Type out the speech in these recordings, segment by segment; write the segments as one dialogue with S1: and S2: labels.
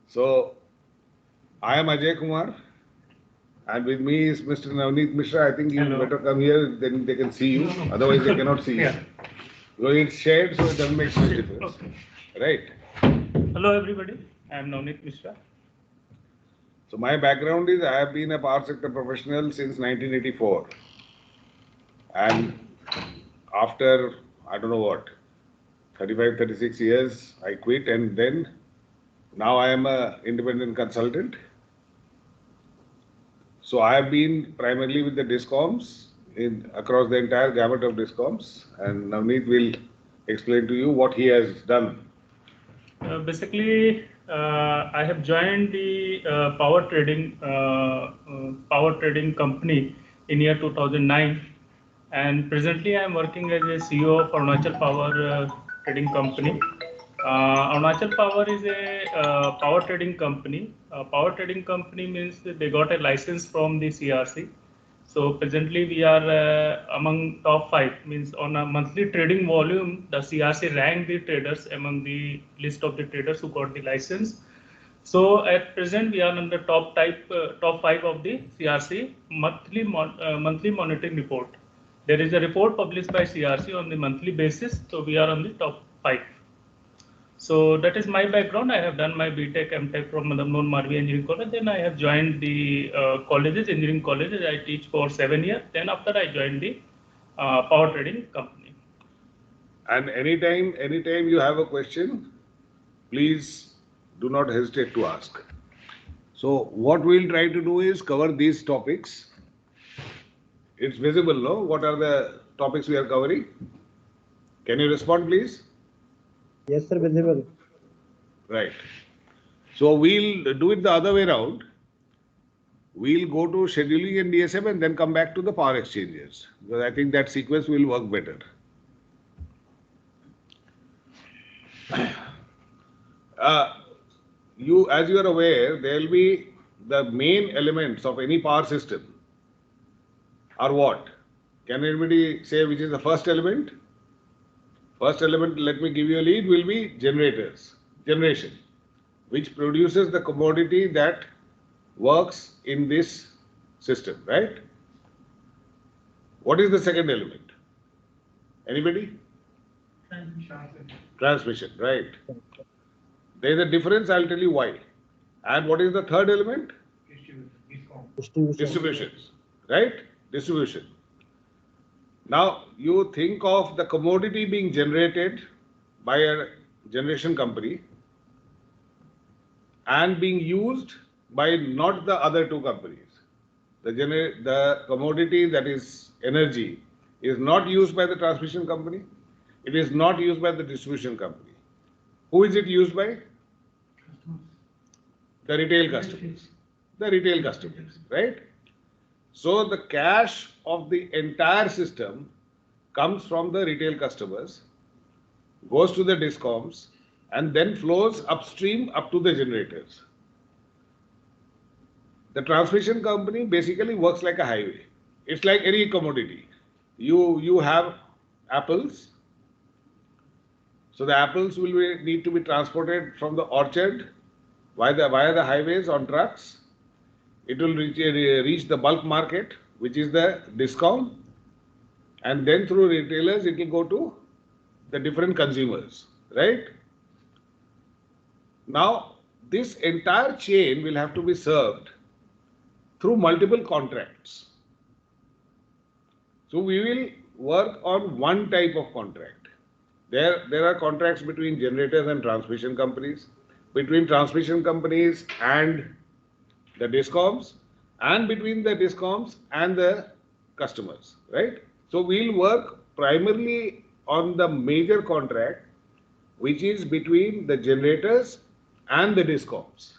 S1: So, I am Ajay Kumar, and with me is Mr. Navneet Mishra. I think you better come here, then they can see you. Otherwise, they cannot see you. So it's shared, so it doesn't make much difference. Right?
S2: Hello, everybody. I am Navneet Mishra.
S1: So my background is I have been a power sector professional since 1984, and after I don't know what 35, 36 years, I quit, and then now I am a independent consultant. So I have been primarily with the Discoms across the entire gamut of Discoms, and Navneet will explain to you what he has done.
S2: Basically, I have joined the power trading company in year 2009, and presently I am working as a CEO of Arunachal Power Trading Company. Arunachal Power is a power trading company. Power trading company means that they got a license from the CRC. So presently we are among top 5, means on a monthly trading volume, the CRC ranked the traders among the list of the traders who got the license. So at present we are on the top 5 of the CRC monthly monitoring report. There is a report published by CRC on the monthly basis, so we are on the top 5. So that is my background. I have done my BTech, MTech from Madam Noor Marvi Engineering College. Then I have joined the engineering colleges. I teach for 7 years. Then after I joined the power trading company.
S1: And anytime you have a question, please do not hesitate to ask. So what we'll try to do is cover these topics. It's visible, no? What are the topics we are covering? Can you respond, please?
S3: Yes, sir, visible.
S1: Right. So we'll do it the other way around. We'll go to scheduling and DSM and then come back to the power exchanges, because I think that sequence will work better. As you are aware, there will be the main elements of any power system are what? Can anybody say which is the first element? First element, let me give you a lead, will be generation, which produces the commodity that works in this system, right? What is the second element? Anybody? Transmission, right? There is a difference, I'll tell you why. And what is the third element? Distributions, right? Distribution. Now, you think of the commodity being generated by a generation company and being used by not the other two companies. The commodity, that is energy, is not used by the transmission company. It is not used by the distribution company. Who is it used by? The retail customers. The retail customers, right? So the cash of the entire system comes from the retail customers, goes to the Discoms, and then flows upstream up to the generators. The transmission company basically works like a highway. It's like any commodity. You have apples. So the apples will need to be transported from the orchard via the highways on trucks. It will reach the bulk market, which is the Discom, and then through retailers it will go to the different consumers, right? Now, this entire chain will have to be served through multiple contracts. So we will work on one type of contract. There are contracts between generators and transmission companies, between transmission companies and the Discoms, and between the Discoms and the customers, right? So we'll work primarily on the major contract, which is between the generators and the Discoms.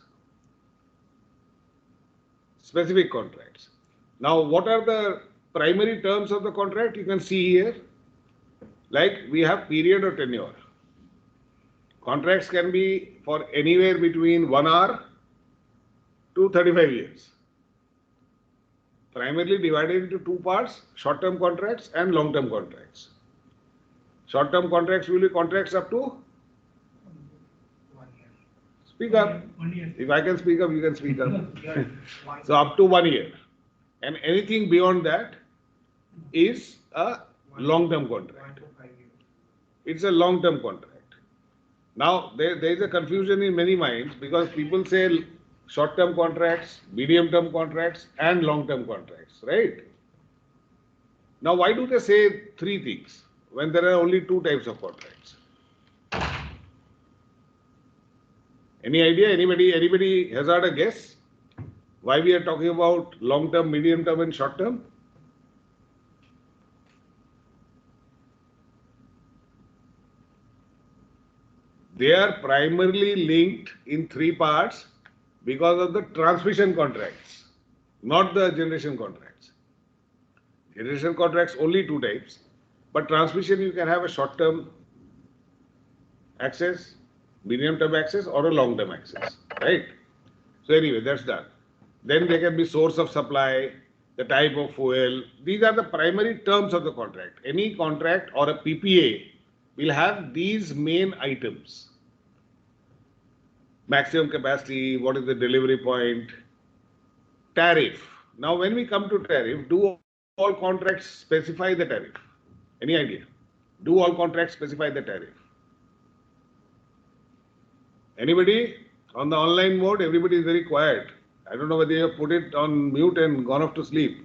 S1: Specific contracts. Now, what are the primary terms of the contract? You can see here, like we have period or tenure. Contracts can be for anywhere between 1 hour to 35 years. Primarily divided into two parts, short-term contracts and long-term contracts. Short-term contracts will be contracts up to Speak up. If I can speak up, you can speak up. So up to 1 year. And anything beyond that is a long-term contract. It's a long-term contract. Now, there is a confusion in many minds because people say short-term contracts, medium-term contracts, and long-term contracts, right? Now, why do they say three things when there are only two types of contracts? Any idea? Anybody hazard a guess? Why we are talking about long-term, medium-term, and short-term? They are primarily linked in three parts because of the transmission contracts, not the generation contracts. Generation contracts only two types, but transmission you can have a short-term access, medium-term access, or a long-term access, right? So anyway, that's done. Then there can be source of supply, the type of fuel. These are the primary terms of the contract. Any contract or a PPA will have these main items. Maximum capacity, what is the delivery point, tariff. Now when we come to tariff, do all contracts specify the tariff? Any idea? Do all contracts specify the tariff? Anybody? On the online mode, everybody is very quiet. I don't know whether you have put it on mute and gone off to sleep.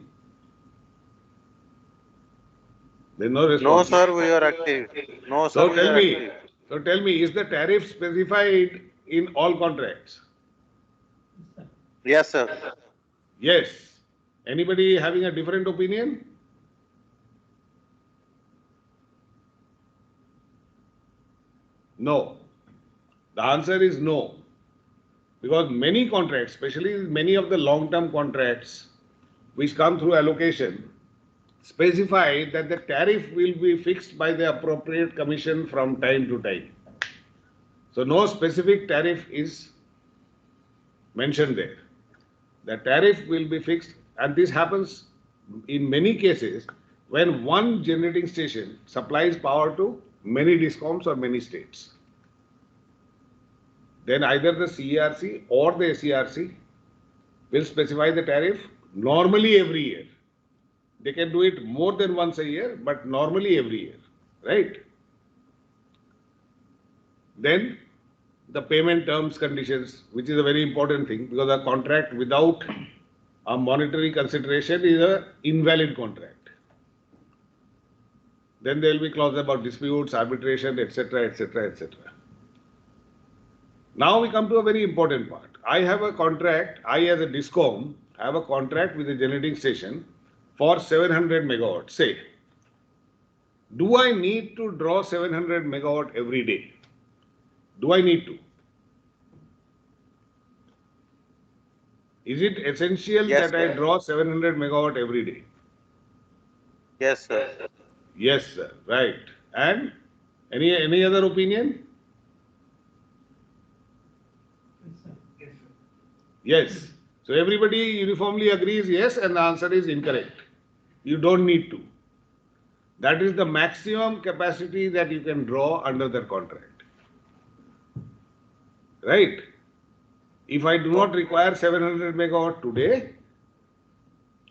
S1: There is no response.
S4: No, sir, we are active. No, sir, we are active.
S1: So tell me, is the tariff specified in all contracts?
S4: Yes, sir.
S1: Yes. Anybody having a different opinion? No. The answer is no. Because many contracts, especially many of the long-term contracts which come through allocation, specify that the tariff will be fixed by the appropriate commission from time to time. So no specific tariff is mentioned there. The tariff will be fixed, and this happens in many cases when one generating station supplies power to many discoms or many states. Then either the CERC or the SCRC will specify the tariff normally every year. They can do it more than once a year, but normally every year, right? Then the payment terms conditions, which is a very important thing because a contract without a monetary consideration is an invalid contract. Then there will be clauses about disputes, arbitration, etc., etc., etc. Now we come to a very important part. I have a contract, I as a Discom have a contract with a generating station for 700 megawatt, say. Do I need to draw 700 megawatt every day? Do I need to? Is it essential
S4: Yes,
S1: that I
S4: sir.
S1: draw 700 megawatt every day?
S4: Yes, sir.
S1: Yes, sir. Right. And any other opinion? Yes. So everybody uniformly agrees yes, and the answer is incorrect. You don't need to. That is the maximum capacity that you can draw under the contract. Right? If I do not require 700 megawatt today,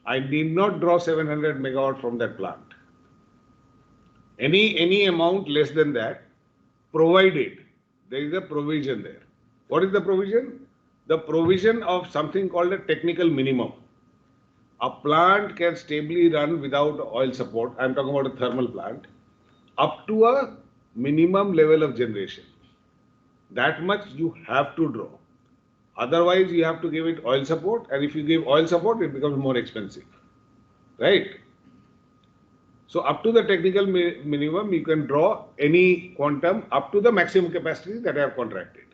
S1: I need not draw 700 megawatt from that plant. Any amount less than that, provided there is a provision there. What is the provision? The provision of something called a technical minimum. A plant can stably run without oil support. I am talking about a thermal plant, up to a minimum level of generation. That much you have to draw. Otherwise, you have to give it oil support, and if you give oil support, it becomes more expensive. Right? So up to the technical minimum, you can draw any quantum up to the maximum capacity that I have contracted.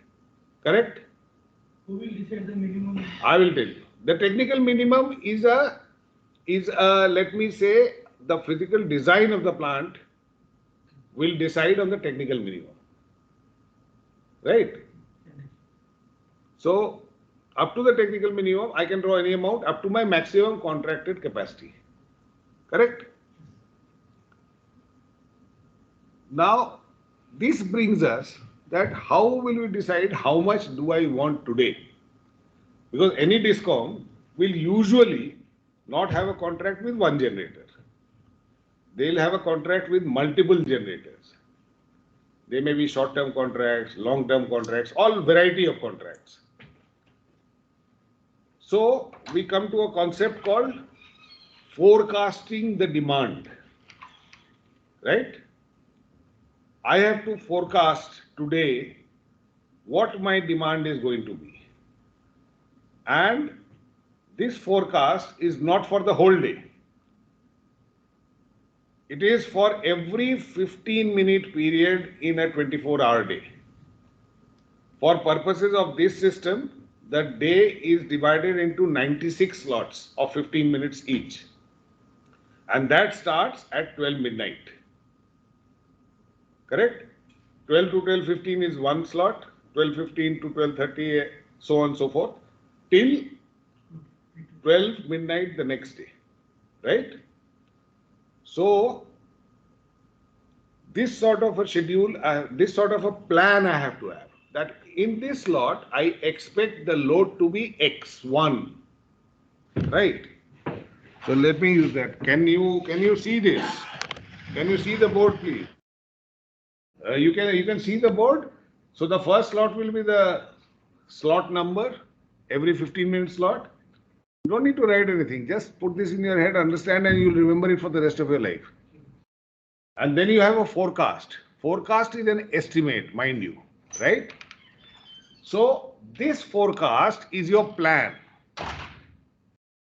S1: Correct?
S2: Who will decide the minimum?
S1: I will tell you. The technical minimum is a let me say, the physical design of the plant will decide on the technical minimum. Right? So up to the technical minimum, I can draw any amount up to my maximum contracted capacity. Correct? Now, this brings us that how will we decide how much do I want today? Because any Discom will usually not have a contract with one generator. They'll have a contract with multiple generators. They may be short-term contracts, long-term contracts, all variety of contracts. So we come to a concept called forecasting the demand, right? I have to forecast today what my demand is going to be. And this forecast is not for the whole day. It is for every 15-minute period in a 24-hour day. For purposes of this system, the day is divided into 96 slots of 15 minutes each. And that starts at 12 midnight. Correct? 12 to 12:15 is one slot, 12:15 to 12:30, so on and so forth, till 12 midnight the next day. Right? So, this sort of a schedule, this sort of a plan I have to have. That in this slot, I expect the load to be X1. Right? So let me use that. Can you see this? Can you see the board, please? You can see the board. So the first slot will be the slot number, every 15-minute slot. You don't need to write anything. Just put this in your head, understand, and you'll remember it for the rest of your life. And then you have a forecast. Forecast is an estimate, mind you, right? So this forecast is your plan.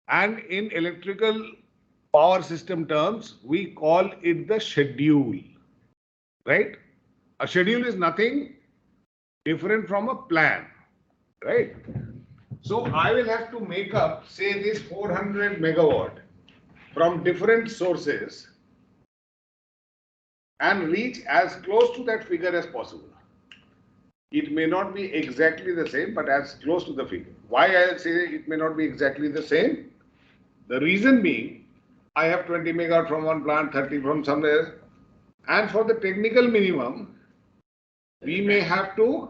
S1: And in electrical power system terms, we call it the schedule, right? A schedule is nothing different from a plan, right? So I will have to make up, say, this 400 megawatt from different sources and reach as close to that figure as possible. It may not be exactly the same, but as close to the figure. Why I say it may not be exactly the same? The reason being, I have 20 megawatt from one plant, 30 from somewhere, and for the technical minimum, we may have to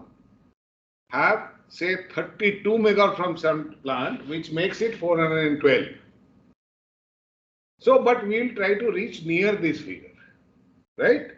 S1: have, say, 32 megawatt from some plant, which makes it 412. So, but we will try to reach near this figure, right?